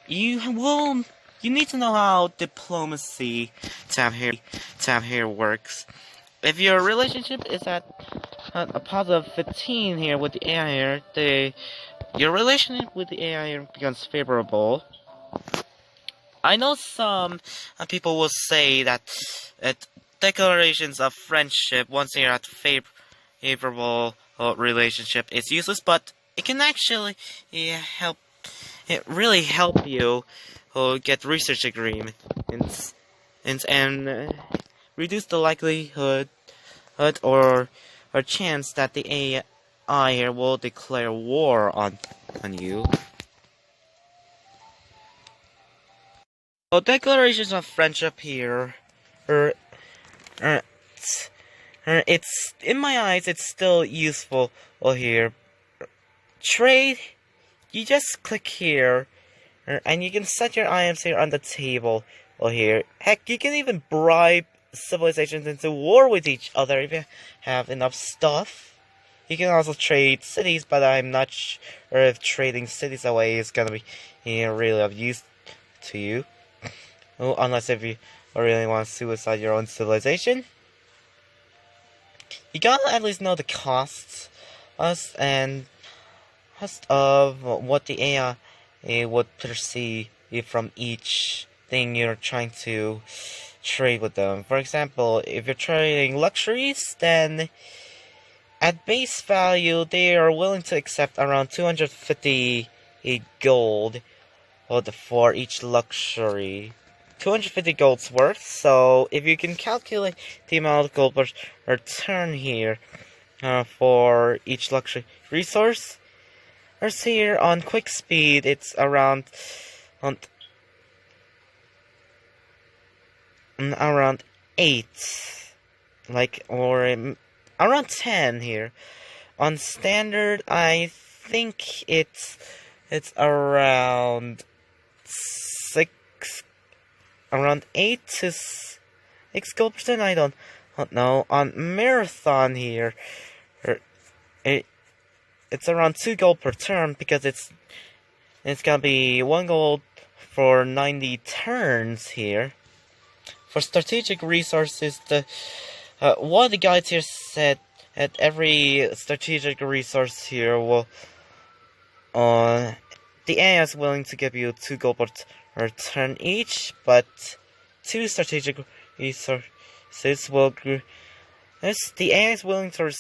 you need to know how diplomacy tab here works. If your relationship is at a positive 15 here with the AI here, your relationship with the AI here becomes favorable. I know some people will say that declarations of friendship once you're at favorable relationship is useless, but it can actually help. It really help you get research agreements and reduce the likelihood or chance that the AI here will declare war on you. So declarations of friendship here, it's in my eyes, it's still useful here. Trade, you just click here, and you can set your items here on the table here. Heck, you can even bribe civilizations into war with each other if you have enough stuff. You can also trade cities, but I'm not sure if trading cities away is gonna be really of use to you. Oh, unless if you really want to suicide your own civilization. You gotta at least know the costs of what the AI would perceive from each thing you're trying to trade with them. For example, if you're trading luxuries, then at base value they are willing to accept around 250 gold for each luxury. 250 gold's worth, so if you can calculate the amount of gold per turn here for each luxury resource, here on quick speed it's around 8, or around 10 here. On standard, I think it's around 8 to 6 gold percent. I don't know. On marathon here, it's around 2 gold per turn because it's gonna be 1 gold for 90 turns here. For strategic resources, one of the guides here said that every strategic resource here will the AI is willing to give you 2 gold per turn each, but 2 strategic resources will the AI is willing to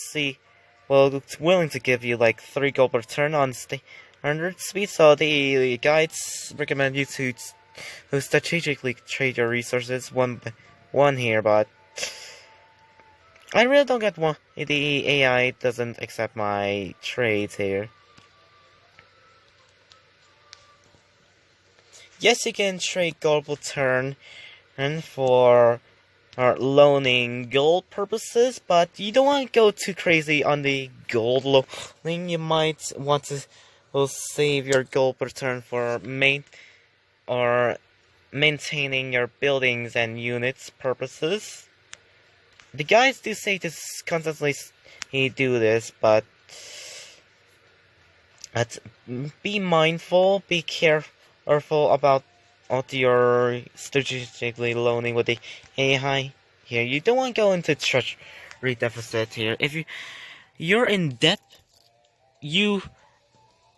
give you like 3 gold per turn on standard speed, so the guides recommend you to strategically trade your resources one by one here, but I really don't get why the AI doesn't accept my trades here. Yes, you can trade gold per turn and for loaning gold purposes, but you don't want to go too crazy on the gold loaning. You might want to save your gold per turn for maintaining your buildings and units purposes. The guys do say to constantly do this, but be mindful, be careful about what you're strategically loaning with the AI here. You don't want to go into treasury deficit here. If you're in debt, the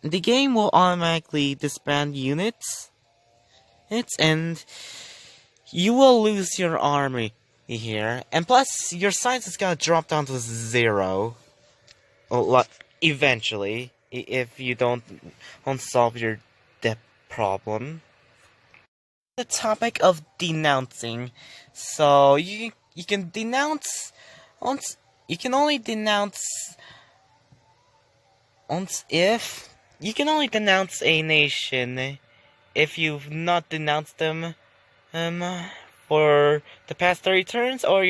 game will automatically disband units, and you will lose your army here, and plus your science is gonna drop down to 0 eventually if you don't solve your debt problem. The topic of denouncing. So you can denounce you can only denounce a nation if you've not denounced them for the past 30 turns, or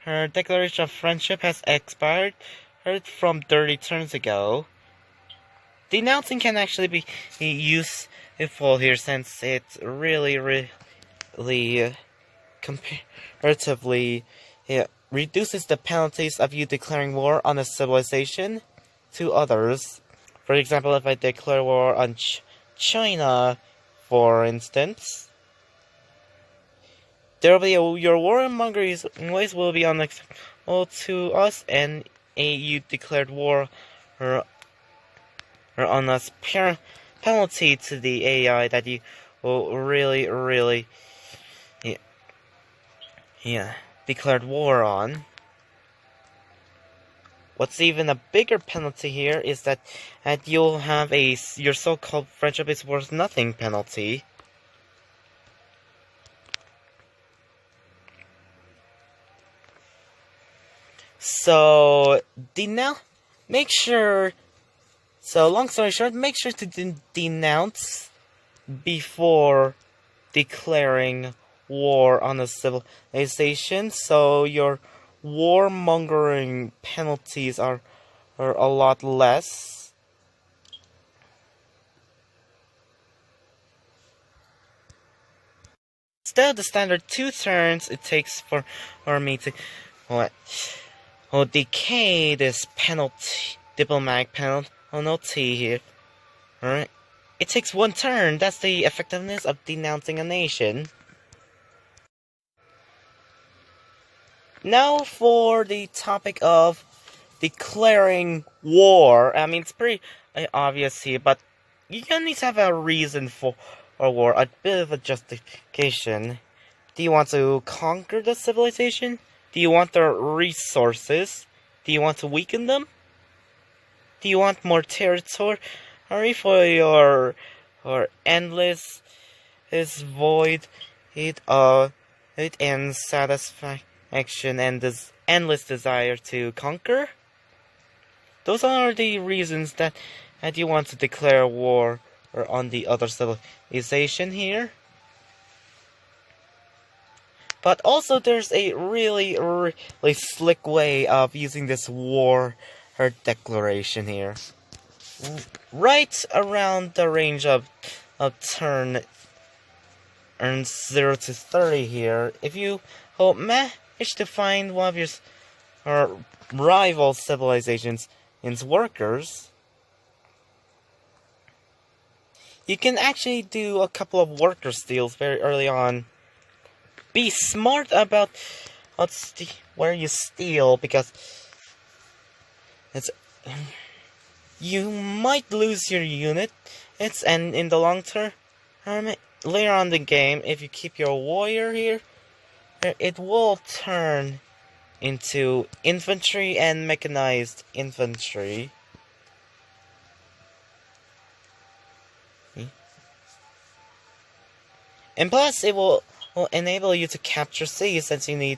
her declaration of friendship has expired from 30 turns ago. Denouncing can actually be useful here, since it's really comparatively reduces the penalties of you declaring war on a civilization to others. For example, if I declare war on China for instance, there will be your warmonger's ways will be unacceptable to us, and you declared war or on us penalty to the AI that you will really declared war on. What's even a bigger penalty here is that you'll have your so-called friendship is worth nothing penalty. So make sure. So long story short, make sure to denounce before declaring war on a civilization, so your warmongering penalties are a lot less. Instead of the standard 2 turns it takes for me to decay this penalty, diplomatic penalty here. Alright. It takes 1 turn. That's the effectiveness of denouncing a nation. Now for the topic of declaring war. I mean, it's pretty obvious here, but you need to have a reason for war, a bit of a justification. Do you want to conquer the civilization? Do you want their resources? Do you want to weaken them? Do you want more territory for your endless void and satisfaction and this endless desire to conquer? Those are the reasons that you want to declare war on the other civilization here. But also there's a really slick way of using this war declaration here. Right around the range of turn 0 to 30 here, if you manage to find one of your rival civilizations' workers, you can actually do a couple of worker steals very early on. Be smart about where you steal, because you might lose your unit. And in the long term, later on in the game, if you keep your warrior here, it will turn into infantry and mechanized infantry. And plus, it will enable you to capture cities, since you need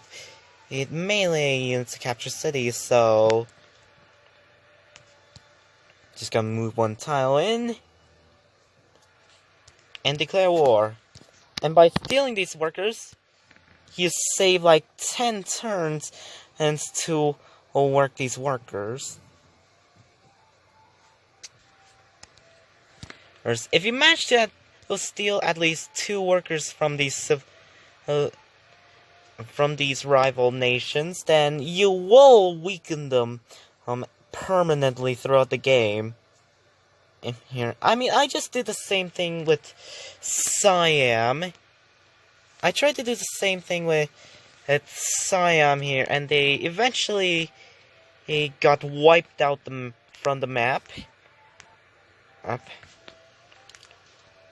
melee units to capture cities. So just gonna move 1 tile in and declare war. And by stealing these workers, you save like 10 turns and to work these workers. If you manage to steal at least 2 workers from these rival nations, then you will weaken them permanently throughout the game. In here, I mean, I just did the same thing with Siam. I tried to do the same thing with Siam here, and they eventually got wiped out from the map.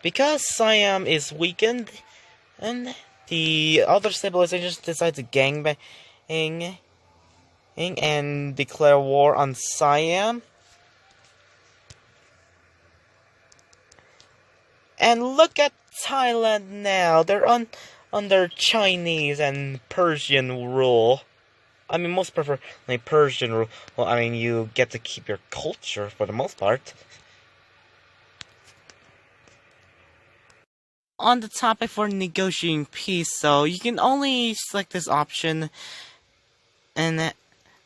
Because Siam is weakened, and the other civilizations decide to gangbang and declare war on Siam. And look at Thailand now. They're under Chinese and Persian rule. I mean, most prefer Persian rule. Well, I mean, you get to keep your culture for the most part. On the topic for negotiating peace, so you can only select this option and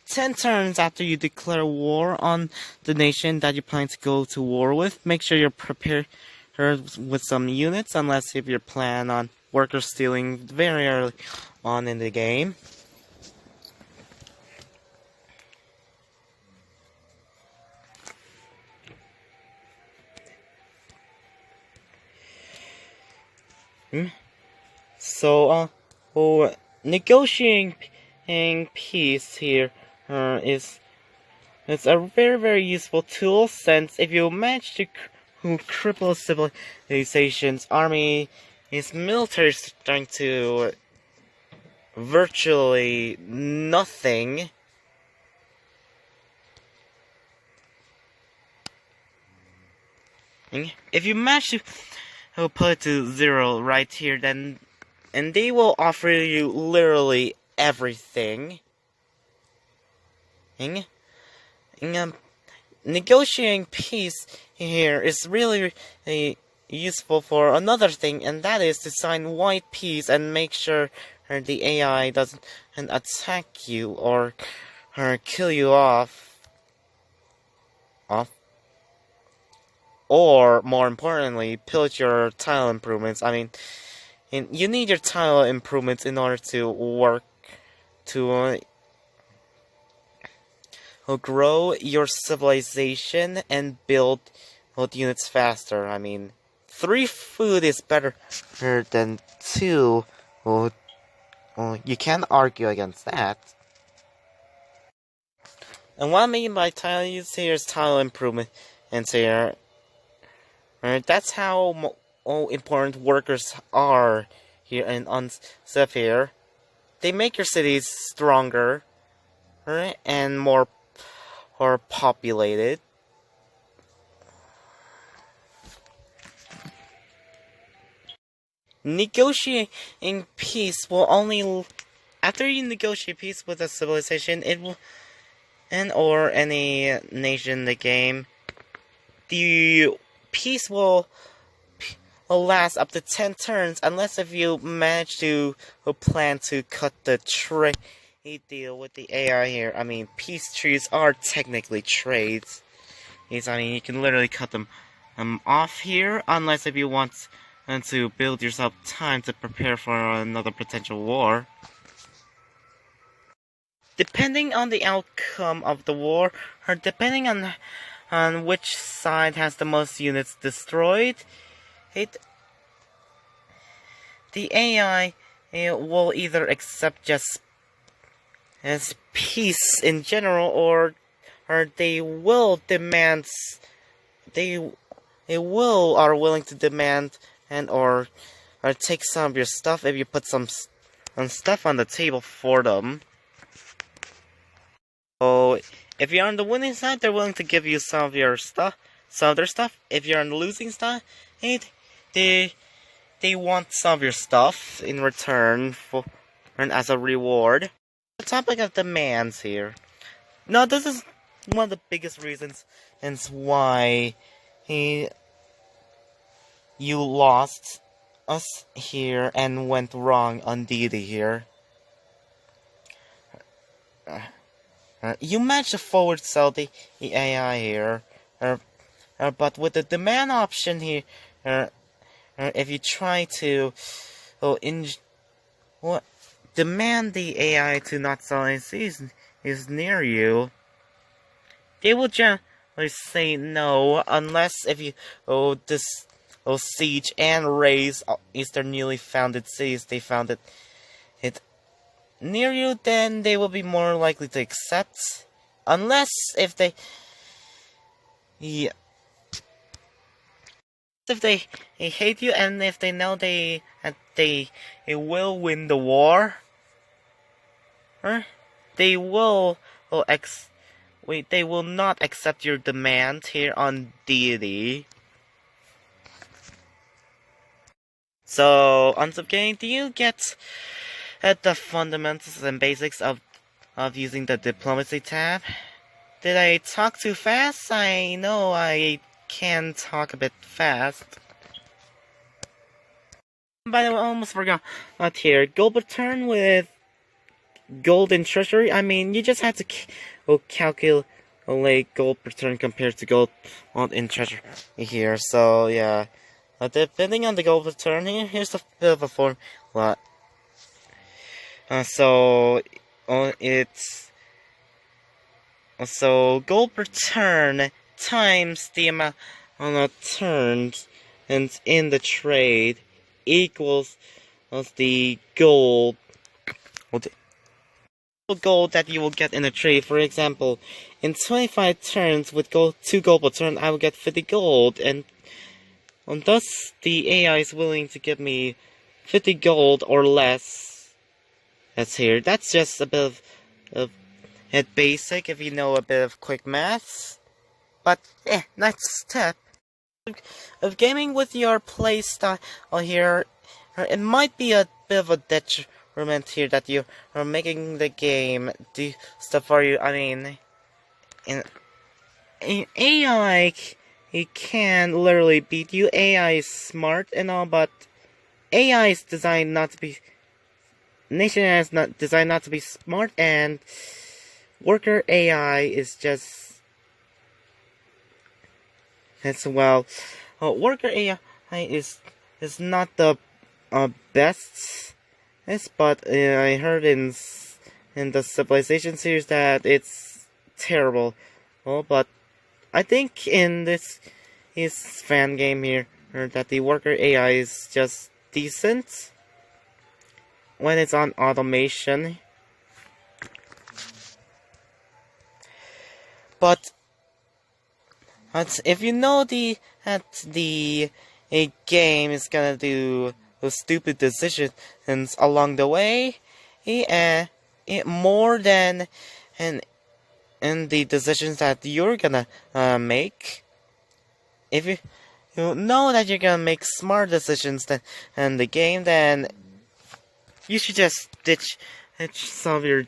10 turns after you declare war on the nation that you plan to go to war with. Make sure you're prepared with some units, unless if you plan on worker stealing very early on in the game. So, negotiating peace here is it's a very useful tool, since if you manage to cripple civilization's army, its military is starting to virtually nothing. If you manage to put it to 0 right here, then and they will offer you literally everything. Negotiating peace here is really useful for another thing, and that is to sign white peace and make sure the AI doesn't attack you or kill you off. Or, more importantly, pillage your tile improvements. I mean, you need your tile improvements in order to work to grow your civilization and build units faster. I mean, 3 food is better than 2. Well, you can't argue against that. And what I mean by tile use here is tile improvement. And here, that's how important workers are here in Unciv here. They make your cities stronger, right, and more populated. Negotiating peace will only after you negotiate peace with a civilization, it will or any nation in the game, the peace will last up to 10 turns, unless if you manage to plan to cut the trade deal with the AI here. I mean, peace trees are technically trades. I mean, you can literally cut them off here, unless if you want to build yourself time to prepare for another potential war. Depending on the outcome of the war, or depending on which side has the most units destroyed, the AI will either accept just as peace in general, or they will demand, they are willing to demand and or take some of your stuff if you put some stuff on the table for them. So if you're on the winning side, they're willing to give you some of your stuff, some of their stuff. If you're on the losing side, they want some of your stuff in return for and as a reward. The topic of demands here. Now, this is one of the biggest reasons and why you lost us here and went wrong on Diety here. You managed to forward sell the AI here, but with the demand option here, if you try to demand the AI to not sell any season is near you, they will generally say no, unless if you siege and raise their newly founded cities they founded it near you, then they will be more likely to accept. Unless if they hate you, and if they know they will win the war, they will they will not accept your demand here on Diety. So, Unciv Gaming, do you get at the fundamentals and basics of using the diplomacy tab? Did I talk too fast? I know I can talk a bit fast. By the way, I almost forgot here. Gold return with golden treasury. I mean, you just have to calculate gold return compared to gold in treasury here. So yeah, depending on the gold return here, here's a bit of a formula. So gold return times the amount of turns and in the trade equals the gold, or the gold that you will get in a trade. For example, in 25 turns with 2 gold per turn, I will get 50 gold, and thus the AI is willing to give me 50 gold or less. That's here. That's just a bit of basic if you know a bit of quick maths. But next step of gaming with your playstyle here, it might be a bit of a detriment here that you are making the game do stuff for you. I mean, in AI, it can literally beat you. AI is smart and all, but AI is designed not to be. Nation is not designed not to be smart, and worker AI is just. As well, worker AI is not the best, but I heard in the Civilization series that it's terrible. Well, but I think in this fan game here that the worker AI is just decent when it's on automation, but if you know that the game is gonna do those stupid decisions along the way, more than and the decisions that you're gonna make. If you know that you're gonna make smart decisions in the game, then you should just ditch some of your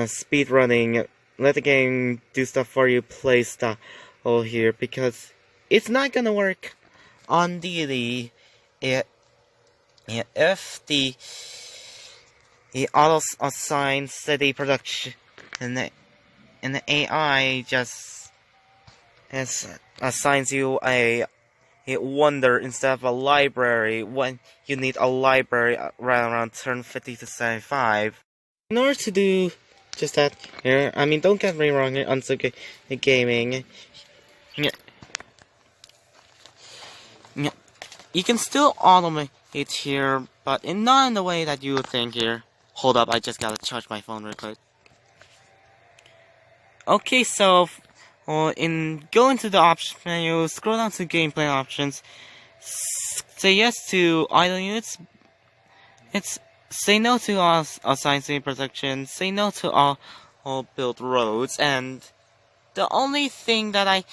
speed running. Let the game do stuff for you. Play stuff here, because it's not gonna work on Deity if the auto assign steady production and the AI just assigns you a wonder instead of a library when you need a library around turn 50 to 75. In order to do just that here, I mean, don't get me wrong here, Unciv Gaming. You can still automate it here, but not in the way that you would think here. Hold up, I just gotta charge my phone real quick. Okay, so in going to the options menu, scroll down to gameplay options. Say yes to idle units. It's say no to all assigned speed protection. Say no to all built roads, and the only thing that I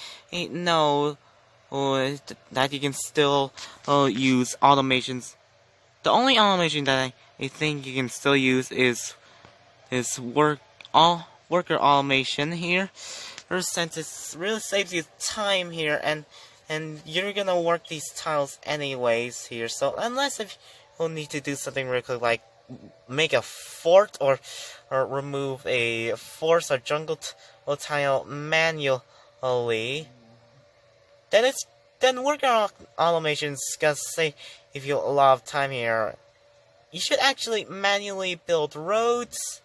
know that you can still use automations. The only automation that I think you can still use is worker automation here. Since it really saves you time here, and you're gonna work these tiles anyways here. So unless if you need to do something real quick, like make a fort or remove a forest or jungle tile manually, then worker automations gonna say if you have a lot of time here, you should actually manually build roads,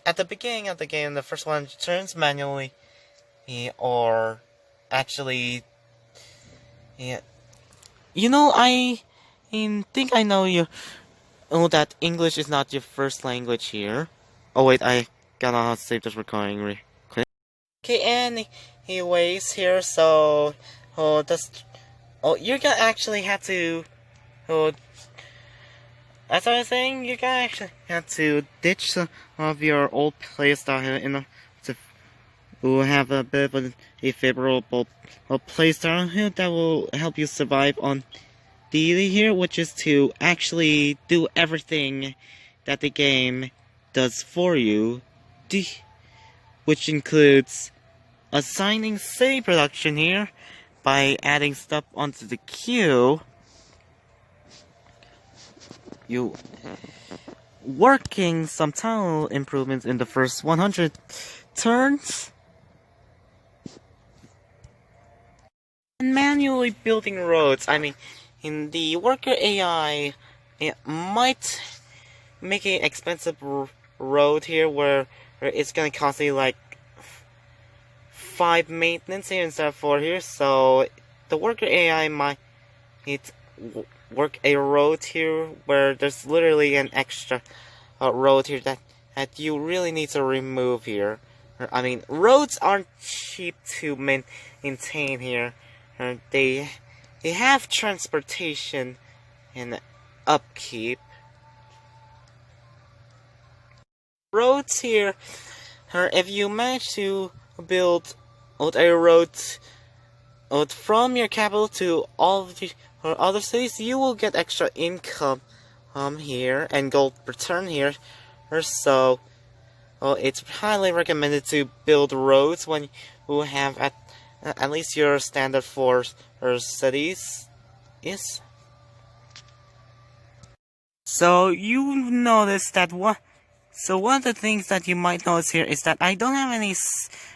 at the beginning of the game, the first one turns manually, or actually, you know, I think I know that English is not your first language here. Oh wait, I gotta save this recording real quick. Okay, anyways here, so you're gonna actually have to as I was saying, you're gonna actually have to ditch some of your old playstyle here in order to have a bit of a favorable playstyle here that will help you survive on Deity here, which is to actually do everything that the game does for you, which includes assigning city production here by adding stuff onto the queue. You working some tile improvements in the first 100 turns, and manually building roads. I mean, in the worker AI, it might make an expensive road here where it's gonna cost you like 5 maintenance here instead of 4 here. So the worker AI might work a road here where there's literally an extra road here that you really need to remove here. I mean, roads aren't cheap to maintain here. They have transportation and upkeep. Roads here, if you manage to build a road from your capital to all of the other cities, you will get extra income here and gold return here. So, it's highly recommended to build roads when you have at least your standard for cities is. So you notice that So one of the things that you might notice here is that I don't have any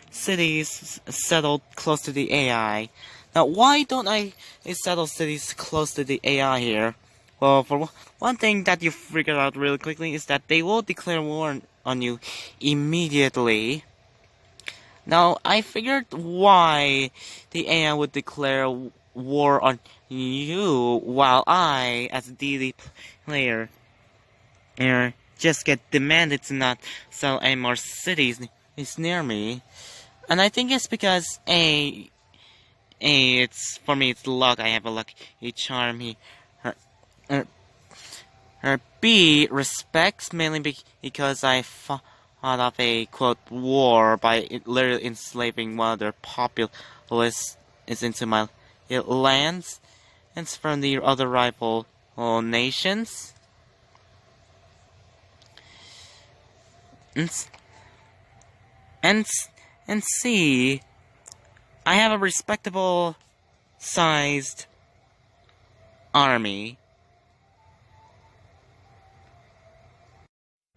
cities settled close to the AI. Now, why don't I settle cities close to the AI here? Well, for one thing that you figure out really quickly is that they will declare war on you immediately. Now, I figured why the AI would declare war on you while I, as a DD player, just get demanded to not sell any more cities near me. And I think it's because it's for me it's luck. I have a lucky charm here. B, respects mainly because I fought off a quote war by literally enslaving one of their populace into my lands, and from the other rival nations. And C, I have a respectable sized army.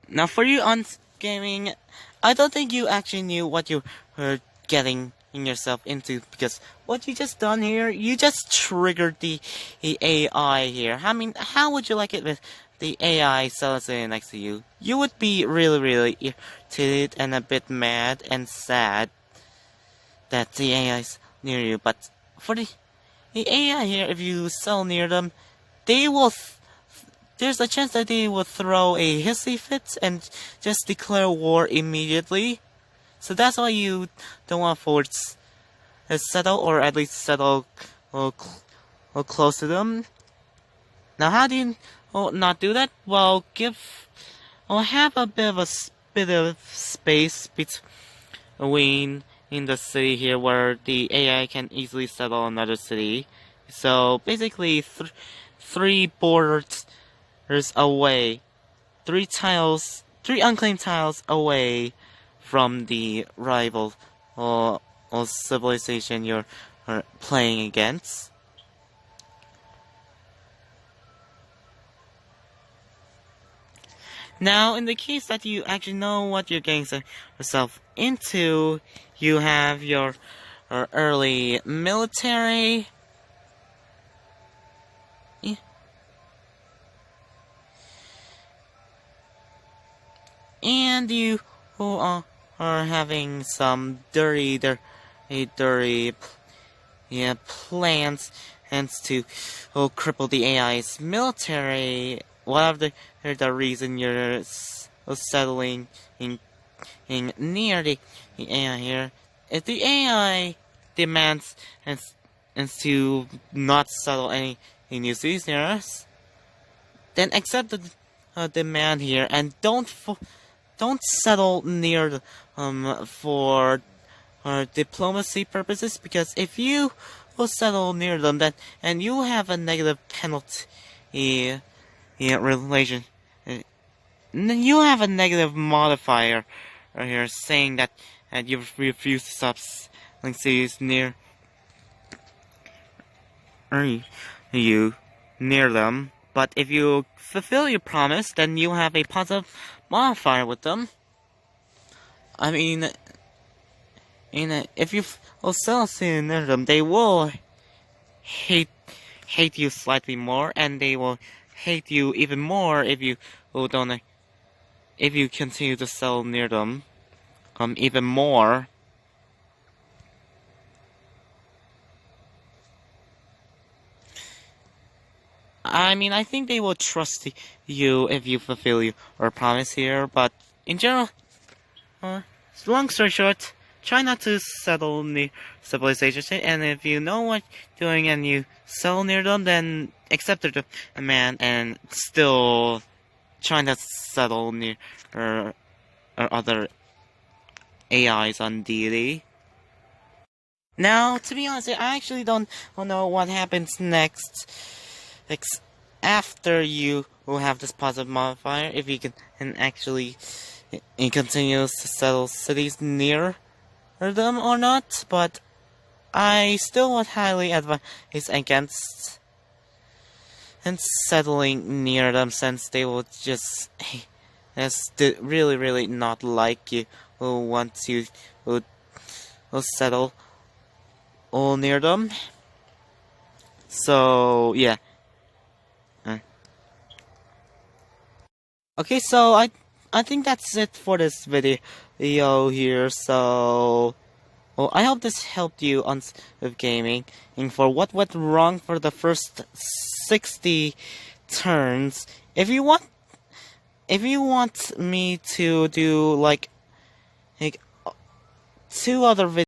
Now for you on gaming, I don't think you actually knew what you were getting yourself into, because what you just done here, you just triggered the AI here. I mean, how would you like it with the AI sitting next to you? You would be really irritated and a bit mad and sad that the AI is near you. But for the AI here, if you settle near them, they will there's a chance that they will throw a hissy fit and just declare war immediately. So that's why you don't want forwards settle, or at least settle close to them. Now, how do you not do that? Well, have a bit of space between in the city here where the AI can easily settle another city. So basically, three borders away, three unclaimed tiles away from the rival or civilization you're playing against. Now, in the case that you actually know what you're getting yourself into, you have your early military. And you are having some dirty plans, hence to cripple the AI's military. Whatever the reason you're settling in near the AI here, if the AI demands and to not settle any new cities near us, then accept the demand here and don't settle near for diplomacy purposes, because if you will settle near them, then and you have a negative penalty relation, you have a negative modifier here saying that you refuse to stop selling cities near you near them. But if you fulfill your promise, then you have a positive modifier with them. I mean, if you sell cities near them, they will hate you slightly more, and they will hate you even more if you continue to sell near them even more. I mean, I think they will trust you if you fulfill your promise here, but in general, long story short, try not to settle near civilizations, and if you know what you're doing and you settle near them, then accept the man and still try not to settle near or other AIs on Deity. Now, to be honest, I actually don't know what happens next. After you will have this positive modifier, if you can actually it continues to settle cities near them or not, but I still would highly advise against and settling near them, since they will just really not like you once you will settle all near them. So yeah. Okay, so I think that's it for this video here. So, well, I hope this helped you on with gaming and for what went wrong for the first 60 turns. If you want me to do like 2 other videos.